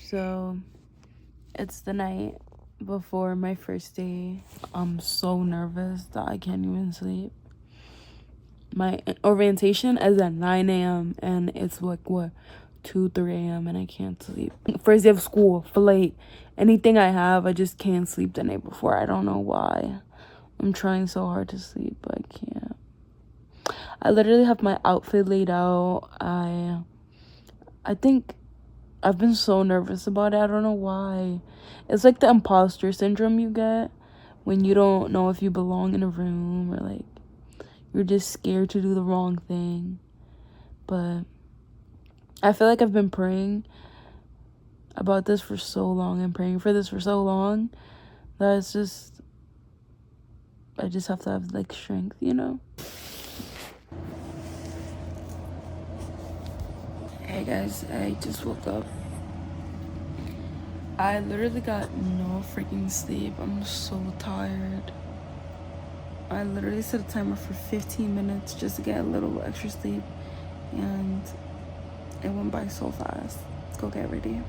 So it's the night before my first day. I'm so nervous that I can't even sleep. My orientation is at 9 a.m. and it's like what, 2-3 a.m. and I can't sleep. First day of school, for like anything I have, I just can't sleep the night before. I don't know why. I'm trying so hard to sleep, but I can't. I literally have my outfit laid out. I think I've been so nervous about it. I don't know why. It's like the imposter syndrome you get when you don't know if you belong in a room, or like you're just scared to do the wrong thing. But I feel like I've been praying about this for so long and praying for this for so long that it's just, I just have to have like strength, you know? Hey guys, I just woke up. I literally got no freaking sleep. I'm so tired. I literally set a timer for 15 minutes just to get a little extra sleep, and it went by so fast. Let's go get ready.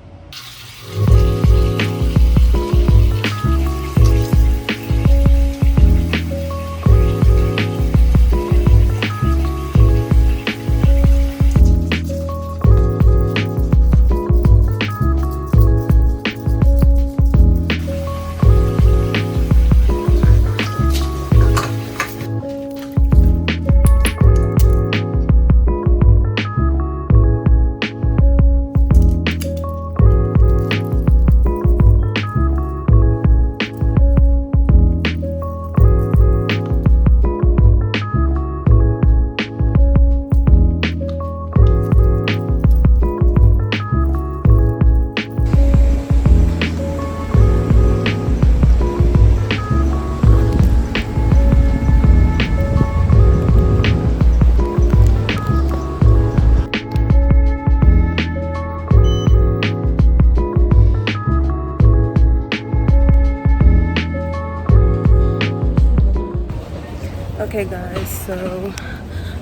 Okay guys, so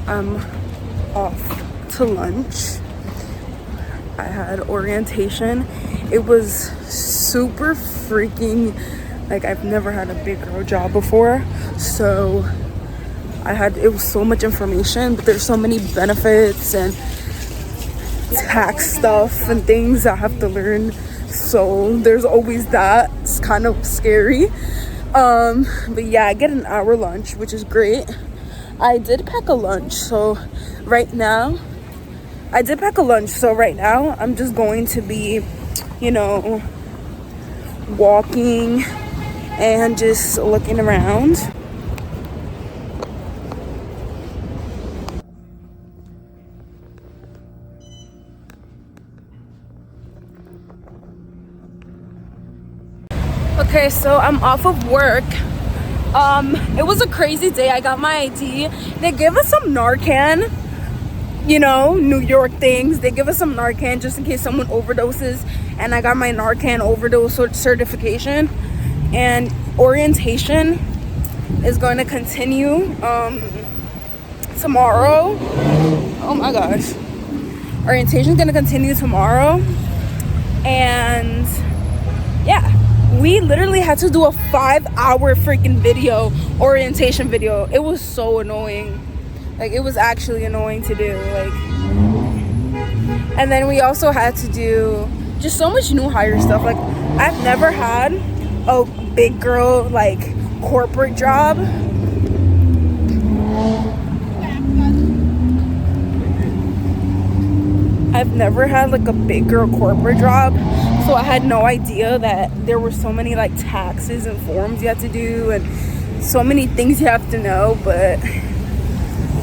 I'm off to lunch. I had orientation. It was super freaking, like, I've never had a big girl job before, so it was so much information, but there's so many benefits and tax stuff and things I have to learn, so there's always that. It's kind of scary. But yeah, I get an hour lunch, which is great. I did pack a lunch, so right now I'm just going to be, you know, walking and just looking around. Okay, so I'm off of work. It was a crazy day. I got my ID. They give us some Narcan, you know, New York things. They give us some Narcan just in case someone overdoses, and I got my Narcan overdose certification. And orientation is going to continue tomorrow. Oh my gosh. Orientation is going to continue tomorrow, and yeah, we literally had to do a 5-hour freaking video, orientation video. It was so annoying. Like, it was actually annoying to do. Like, and then we also had to do just so much new hire stuff. Like, I've never had a big girl, like, corporate job. I've never had like a big girl corporate job, so I had no idea that there were so many like taxes and forms you have to do and so many things you have to know. But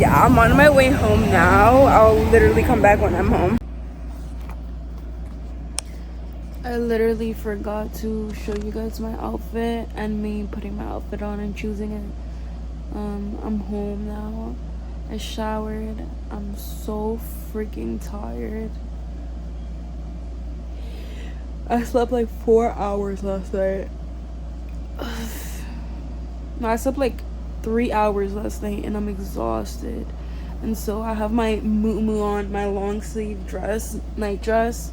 yeah, I'm on my way home now. I'll literally come back when I'm home. I literally forgot to show you guys my outfit and me putting my outfit on and choosing it. I'm home now. I showered. I'm so freaking tired. I slept like 4 hours last night. No, I slept like 3 hours last night and I'm exhausted. And so I have my muumuu on, my long sleeve dress, night dress,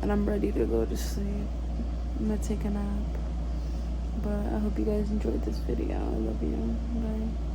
and I'm ready to go to sleep. I'm gonna take a nap. But I hope you guys enjoyed this video. I love you. Bye.